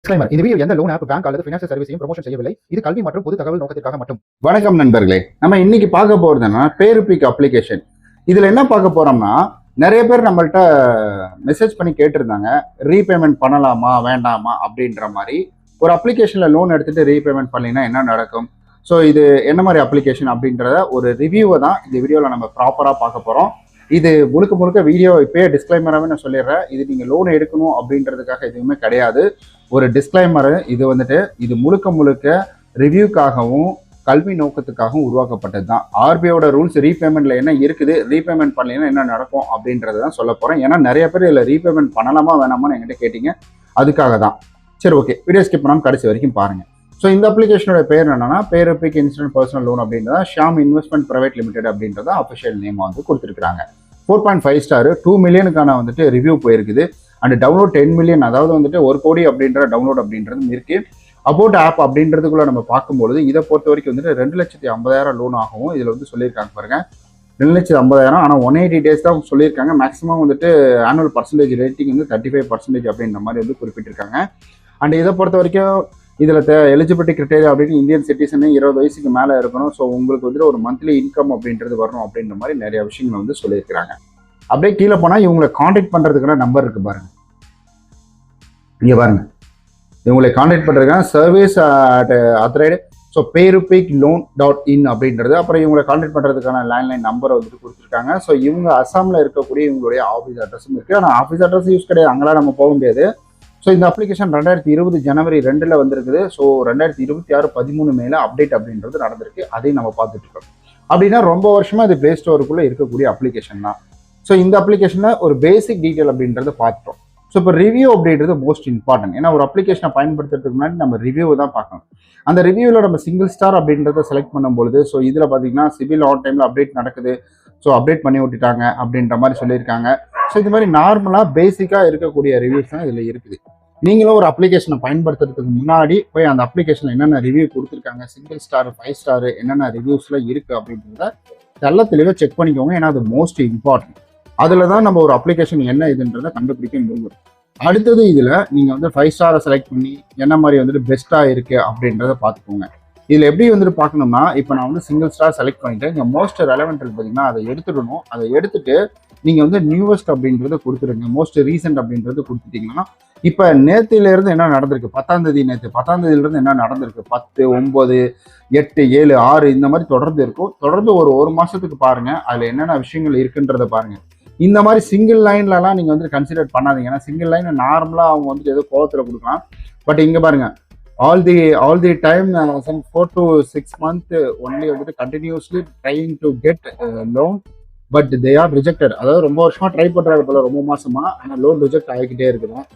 Disclaimer. இந்த video எந்த loan app, bank அல்லது ஃபினான்ஷியல் சர்வீஸையும் ப்ரமோஷன் செய்யவில்லை. இது கல்வி மற்றும் பொது தகவல் நோக்கத்திற்காக மட்டும். வணக்கம் நண்பர்களே, நம்ம இன்னைக்கு பார்க்க போறதுன்னா பேருபிக் அப்ளிகேஷன். இதுல என்ன பார்க்க போறோம்னா, நிறைய பேர் நம்மள்ட்ட மெசேஜ் பண்ணி கேட்டிருந்தாங்க, ரீபேமெண்ட் பண்ணலாமா வேண்டாமா அப்படின்ற மாதிரி. ஒரு அப்ளிகேஷன்ல லோன் எடுத்துட்டு ரீபேமெண்ட் பண்ணீங்கன்னா என்ன நடக்கும், ஸோ இது என்ன மாதிரி அப்ளிகேஷன் அப்படின்றத ஒரு ரிவ்யூவை தான் இந்த வீடியோவில் நம்ம ப்ராப்பராக பார்க்க போகிறோம். இது முழுக்க முழுக்க வீடியோ இப்போயே டிஸ்க்ளைமராகவே நான் சொல்லிடுறேன். இது நீங்கள் லோன் எடுக்கணும் அப்படின்றதுக்காக எதுவுமே கிடையாது. ஒரு டிஸ்க்ளைமரு இது வந்துட்டு, இது முழுக்க முழுக்க ரிவ்யூக்காகவும் கல்வி நோக்கத்துக்காகவும் உருவாக்கப்பட்டது தான். ஆர்பிஐயோட ரூல்ஸ் ரீபேமெண்ட்ல என்ன இருக்குது, ரீபேமெண்ட் பண்ணலைன்னா என்ன நடக்கும் அப்படின்றத தான் சொல்ல போகிறேன். ஏன்னா நிறைய பேர் இதில் ரீபேமெண்ட் பண்ணலாமா வேணாமான்னு என்கிட்ட கேட்டீங்க, அதுக்காக தான். சரி, ஓகே, வீடியோ ஸ்கிப் பண்ணாமல் கடைசி வரைக்கும் பாருங்கள். ஸோ இந்த அப்ளிகேஷனோட பேர் என்னன்னா, பேருபிக் இன்ஸ்டன்ட் பர்சனல் லோன் அப்படின்றத ஷியாம் இன்வெஸ்ட்மெண்ட் பிரைவேட் லிமிடெட் அப்படின்றத அஃபிஷியல் நேம் வந்து கொடுத்துருக்காங்க. 4.5 ஸ்டார், 2 மில்லியனுக்கான வந்துட்டு ரிவ்யூ போயிருக்குது. அண்ட் டவுன்லோட் 10 மில்லியன், அதாவது வந்துட்டு 1 கோடி அப்படின்ற டவுன்லோட் அப்படின்றதும் இருக்கு. அபவுட் ஆப் அப்படின்றதுக்குள்ள நம்ம பார்க்கும்போது இதை பொறுத்த வரைக்கும் வந்துட்டு 2,50,000 லோன் ஆகும். இதில் வந்து சொல்லியிருக்காங்க பாருங்க, 2,50,000. ஆனால் 180 டேஸ் தான் சொல்லியிருக்காங்க. மேக்ஸிமம் வந்துட்டு ஆனுவல் பர்சன்டேஜ் ரேட்டிங் வந்து 35% அப்படின்ற மாதிரி வந்து குறிப்பிட்டிருக்காங்க. அண்ட் இதை பொறுத்த வரைக்கும் இதில் எலிஜிபிலிட்டி கிரைட்டீரியா அப்படின்னு இந்தியன் சிட்டிசன் 20 வயசுக்கு மேலே இருக்கணும். ஸோ உங்களுக்கு வந்துட்டு ஒரு மந்த்லி இன்கம் அப்படின்றது வரணும் அப்படின்ற மாதிரி நிறைய விஷயங்கள் வந்து சொல்லியிருக்கிறாங்க. அப்படியே கீழே போனால் இவங்களை காண்டாக்ட் பண்ணுறதுக்கான நம்பர் இருக்குது பாருங்க, இங்கே பாருங்க. இவங்களை காண்டாக்ட் பண்ணுறதுக்கான சர்வீஸ் அட் அத்ரைடு, ஸோ perupicloan.in அப்படின்றது. அப்புறம் இவங்களை காண்டாக்ட் பண்ணுறதுக்கான லேண்ட்லைன் நம்பரை வந்துட்டு கொடுத்துருக்காங்க. ஸோ இவங்க அசாமில் இருக்கக்கூடிய இவங்களுடைய ஆஃபீஸ் அட்ரஸும் இருக்குது. ஆனால் ஆஃபீஸ் அட்ரஸ் யூஸ் கிடையாது, அங்கெல்லாம் நம்ம போக முடியாது. ஸோ இந்த அப்ளிகேஷன் 2020 ஜனவரி 2 வந்திருக்குது. ஸோ 2026 13 மேல அப்டேட் அப்படின்றது நடந்திருக்கு. அதையும் நம்ம பார்த்துட்டு இருக்கோம். அப்படின்னா ரொம்ப வருஷமா இது பிளே ஸ்டோருக்குள்ளே இருக்கக்கூடிய அப்ளிகேஷன் தான். ஸோ இந்த அப்ளிகேஷனில் ஒரு பேசிக் டீட்டெயில் அப்படின்றத பார்த்துட்டோம். ஸோ இப்போ ரிவ்யூ அப்படின்றது மோஸ்ட் இம்பார்ட்டன்ட். ஏன்னா ஒரு அப்ளிகேஷனை பயன்படுத்துறதுக்கு முன்னாடி நம்ம ரிவ்யூவை தான் பார்க்கணும். அந்த ரிவ்யூவில் நம்ம சிங்கிள் ஸ்டார் அப்படின்றத செலக்ட் பண்ணும்பொழுது, ஸோ இதில் பார்த்தீங்கன்னா சிவில் ஆன் டைமில் அப்டேட் நடக்குது, ஸோ அப்டேட் பண்ணி விட்டுட்டாங்க அப்படின்ற மாதிரி சொல்லியிருக்காங்க. ஸோ இது மாதிரி நார்மலாக பேசிக்காக இருக்கக்கூடிய ரிவ்யூஸ் தான் இதில் இருக்குது. நீங்களும் ஒரு அப்ளிகேஷனை பயன்படுத்துறதுக்கு முன்னாடி போய் அந்த அப்ளிகேஷனில் என்னென்ன ரிவ்யூ கொடுத்துருக்காங்க, சிங்கிள் ஸ்டார் 5 ஸ்டார் என்னென்ன ரிவ்யூஸ்லாம் இருக்குது அப்படின்றத நல்ல தெளிவாக செக் பண்ணிக்கோங்க. ஏன்னா அது மோஸ்ட் இம்பார்ட்டன்ட். அதில் தான் நம்ம ஒரு அப்ளிகேஷன் என்ன இதுன்றதை கண்டுபிடிக்க முடியும். அடுத்தது இதில் நீங்கள் வந்து 5 ஸ்டாரை செலக்ட் பண்ணி என்ன மாதிரி வந்துட்டு பெஸ்ட்டாக இருக்குது அப்படின்றத பார்த்துக்கோங்க. இதில் எப்படி வந்துட்டு பார்க்கணும்னா, இப்போ நான் வந்து சிங்கிள் ஸ்டார் செலக்ட் பண்ணிவிட்டு இங்கே மோஸ்ட் ரெலவெண்ட் பார்த்தீங்கன்னா அதை எடுத்துடணும். அதை எடுத்துட்டு நீங்கள் வந்து நியூவஸ்ட் அப்படின்றத கொடுத்துருங்க, மோஸ்ட் ரீசெண்ட் அப்படின்றது கொடுத்துட்டிங்கன்னா, இப்போ நேற்றுலேருந்து என்ன நடந்திருக்கு, 10ஆம் தேதி, நேற்று 10ஆம் தேதியிலேருந்து என்ன நடந்திருக்கு, 10, 9, 8, 7, 6 இந்த மாதிரி தொடர்ந்து இருக்கும். தொடர்ந்து ஒரு மாதத்துக்கு பாருங்கள், அதில் என்னென்ன விஷயங்கள் இருக்குன்றதை பாருங்கள். இந்த மாதிரி சிங்கிள் லைன்லலாம் நீங்கள் வந்து கன்சிடர் பண்ணாதீங்க. ஏன்னா சிங்கிள் லைன் நார்மலாக அவங்க வந்துட்டு ஏதோ கோவத்தில் கொடுக்கலாம். பட் இங்கே பாருங்கள், all the time some 4 to 6 months only வந்துட்டு continuously trying to get loan but they are rejected. அதாவது ரொம்ப வருஷமா ட்ரை பண்ணுறாங்க போல, ரொம்ப மாசமா, ஆனால் லோன் ரிஜெக்ட் ஆகிக்கிட்டே இருக்குதான்.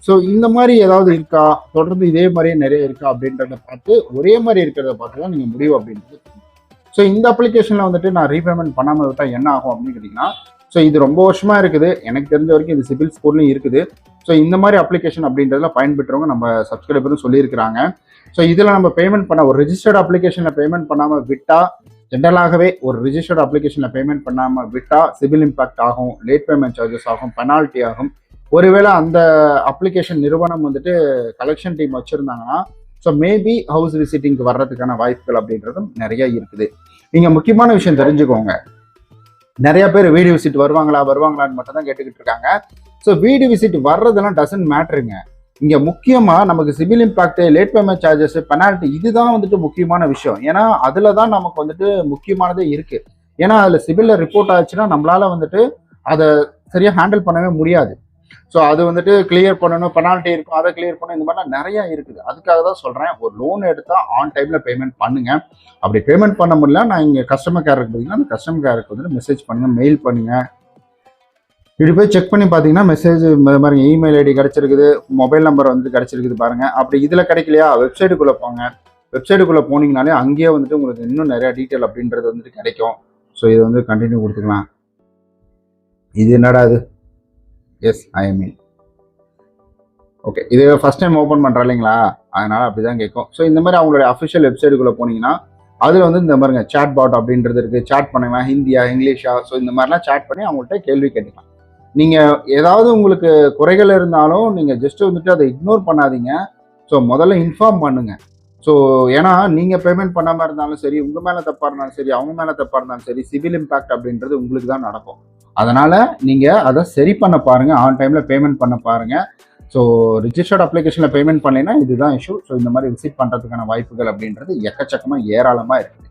ஸோ இந்த மாதிரி ஏதாவது இருக்கா, தொடர்ந்து இதே மாதிரியே நிறைய இருக்கா அப்படின்றத பார்த்து, ஒரே மாதிரி இருக்கிறத பார்த்து தான் நீங்கள் முடிவு அப்படின்றது. ஸோ இந்த அப்ளிகேஷனில் வந்துட்டு நான் ரீபேமெண்ட் பண்ணாமல் விட்டால் என்ன ஆகும் அப்படின்னு கேட்டிங்கன்னா, ஸோ இது ரொம்ப வருஷமா இருக்குது. எனக்கு தெரிஞ்ச வரைக்கும் இது சிபில் ஸ்கோர்லையும் இருக்குது. ஸோ இந்த மாதிரி அப்ளிகேஷன் அப்படின்றதுல பயன்பெற்றவங்க நம்ம சப்ஸ்கிரைபரும் சொல்லியிருக்கிறாங்க. ஸோ இதில் நம்ம பேமெண்ட் பண்ண, ஒரு ரிஜிஸ்டர்ட் அப்ளிகேஷனில் பேமெண்ட் பண்ணாமல் விட்டால், ஜென்ரலாகவே ஒரு ரிஜிஸ்டர்ட் அப்ளிகேஷனில் பேமெண்ட் பண்ணாமல் விட்டால் சிபில் இம்பாக்ட் ஆகும், லேட் பேமெண்ட் சார்ஜஸ் ஆகும், பெனால்ட்டி ஆகும். ஒருவேளை அந்த அப்ளிகேஷன் நிறுவனம் வந்துட்டு கலெக்ஷன் டீம் வச்சுருந்தாங்கன்னா, ஸோ மேபி ஹவுஸ் விசிட்டிங்க்கு வர்றதுக்கான வாய்ப்புகள் அப்படின்றதும் நிறைய இருக்குது. நீங்கள் முக்கியமான விஷயம் தெரிஞ்சுக்கோங்க, நிறைய பேர் வீடு விசிட் வருவாங்களான்னு மட்டும் தான் கேட்டுக்கிட்டு இருக்காங்க. ஸோ வீடு விசிட் வர்றதெல்லாம் டசன்ட் மேட்டருங்க. இங்கே முக்கியமாக நமக்கு CIBIL impact, late payment charges, penalty, இதுதான் வந்துட்டு முக்கியமான விஷயம். ஏன்னா அதில் தான் நமக்கு வந்துட்டு முக்கியமானதே இருக்குது. ஏன்னா அதில் சிபிலில் ரிப்போர்ட் ஆச்சுன்னா நம்மளால வந்துட்டு அதை சரியாக ஹேண்டில் பண்ணவே முடியாது. ஸோ அது வந்துட்டு கிளியர் பண்ணணும், பெனால்ட்டி இருக்கும், அதை கிளியர் பண்ணணும், இந்த மாதிரிலாம் நிறையா இருக்குது. அதுக்காக தான் சொல்கிறேன், ஒரு லோன் எடுத்தால் ஆன் டைமில் பேமெண்ட் பண்ணுங்கள். அப்படி பேமெண்ட் பண்ண முடியல, நான் இங்கே கஸ்டமர் கேருக்கு பார்த்தீங்கன்னா அந்த கஸ்டமர் கேருக்கு வந்துட்டு மெசேஜ் பண்ணுங்கள், மெயில் பண்ணுங்கள். இப்படி போய் செக் பண்ணி பார்த்தீங்கன்னா மெசேஜ் பாருங்கள், இமெயில் ஐடி கிடச்சிருக்குது, மொபைல் நம்பர் வந்துட்டு கிடச்சிருக்குது பாருங்கள். அப்படி இதில் கிடைக்கலையா, வெப்சைட்டுக்குள்ளே போங்க. வெப்சைட்டுக்குள்ளே போனீங்கனாலே அங்கேயே வந்துட்டு உங்களுக்கு இன்னும் நிறையா டீட்டெயில் அப்படின்றது வந்துட்டு கிடைக்கும். ஸோ இதை வந்து கண்டினியூ கொடுத்துக்கலாம். இது என்னடா இது, எஸ் ஐ மீன் ஓகே, இது ஃபர்ஸ்ட் டைம் ஓப்பன் பண்ணுறா இல்லைங்களா, அதனால் அப்படி தான் கேட்கும். ஸோ இந்த மாதிரி அவங்களுடைய அஃபிஷியல் வெப்சைட்டுக்குள்ளே போனீங்கன்னா அதில் வந்து இந்த மாதிரிங்க சேட் பாட் அப்படின்றது இருக்குது. சேட் பண்ணுவேன், ஹிந்தியா இங்கிலீஷா, ஸோ இந்த மாதிரிலாம் சேட் பண்ணி அவங்கள்ட்ட கேள்வி கேட்டுக்கலாம். நீங்கள் ஏதாவது உங்களுக்கு குறைகள் இருந்தாலும் நீங்கள் ஜஸ்ட் வந்துட்டு அதை இக்னோர் பண்ணாதீங்க. ஸோ முதல்ல இன்ஃபார்ம் பண்ணுங்க. ஸோ ஏன்னா நீங்கள் பேமெண்ட் பண்ணாமல் இருந்தாலும் சரி, உங்கள் மேலே தப்பாக இருந்தாலும் சரி, அவங்க மேலே தப்பாக இருந்தாலும் சரி, சிவில் இம்பாக்ட் அப்படின்றது உங்களுக்கு தான் நடக்கும். அதனால் நீங்கள் அதை சரி பண்ண பாருங்கள், ஆன் டைமில் பேமெண்ட் பண்ண பாருங்கள். ஸோ ரிஜிஸ்டர்ட் அப்ளிகேஷனில் பேமெண்ட் பண்ணலைன்னா இதுதான் இஷ்யூ. ஸோ இந்த மாதிரி விசிட் பண்ணுறதுக்கான வாய்ப்புகள் அப்படின்றது எக்கச்சக்கமாக ஏராளமாக இருக்குது.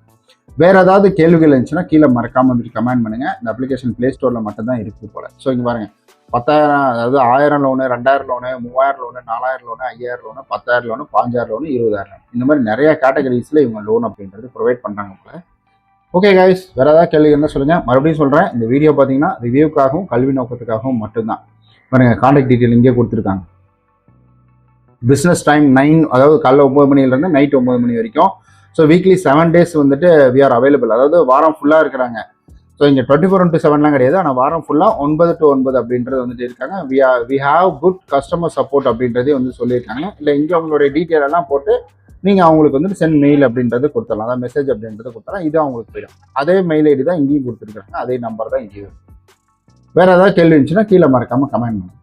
வேறு ஏதாவது கேள்விகள் இருந்துச்சுன்னா கீழே மறக்காமல் வந்துட்டு கமெண்ட் பண்ணுங்கள். இந்த அப்ளிகேஷன் ப்ளே ஸ்டோரில் மட்டும்தான் இருக்குது போல். ஸோ இங்கே பாருங்கள், 10,000, அதாவது 1000 loan, 2000 loan, 3000 loan, 4000 loan, 5000 loan, 10,000 loan, 5000 loan, 20,000 loan, இந்த மாதிரி நிறைய கேட்டகரிஸில் இவங்க லோன் அப்படின்றது ப்ரொவைட் பண்ணுறாங்க போல. ஓகே கைஸ், வேறு ஏதாவது கேள்வி இருந்தால் சொல்லுங்கள். மறுபடியும் சொல்கிறேன், இந்த வீடியோ பார்த்தீங்கன்னா ரிவ்யூக்காகவும் கல்வி நோக்கத்துக்காகவும் மட்டும்தான். பாருங்கள், கான்டாக்ட் டீட்டெயில் இங்கே கொடுத்துருக்காங்க. பிஸ்னஸ் டைம் 9, அதாவது காலைல 9 மணிலேருந்து நைட் 9 மணி வரைக்கும். ஸோ வீக்லி 7 டேஸ் வந்துட்டு வி ஆர் அவைலபிள், அதாவது வாரம் ஃபுல்லாக இருக்கிறாங்க. ஸோ இங்கே 24/7 கிடையாது, ஆனால் வாரம் ஃபுல்லாக 9 to 9 அப்படின்றது வந்துட்டு இருக்காங்க. We have good customer support அப்படின்றதே வந்து சொல்லியிருக்காங்க. இல்லை இங்கே அவங்களுடைய டீட்டெயில் எல்லாம் போட்டு நீங்கள் அவங்களுக்கு வந்துட்டு சென்ட் மெயில் அப்படின்றது கொடுத்துடலாம், அதாவது மெசேஜ் அப்படின்றது கொடுத்துடலாம். இது அவங்களுக்கு போயிடும். அதே மெயில் ஐடி தான் இங்கேயும் கொடுத்துருக்காங்க, அதே நம்பர் தான் இங்கேயும். வேறு ஏதாவது கேள்வி இருந்துச்சுன்னா கீழே மறக்காமல் கமெண்ட் பண்ணுங்க.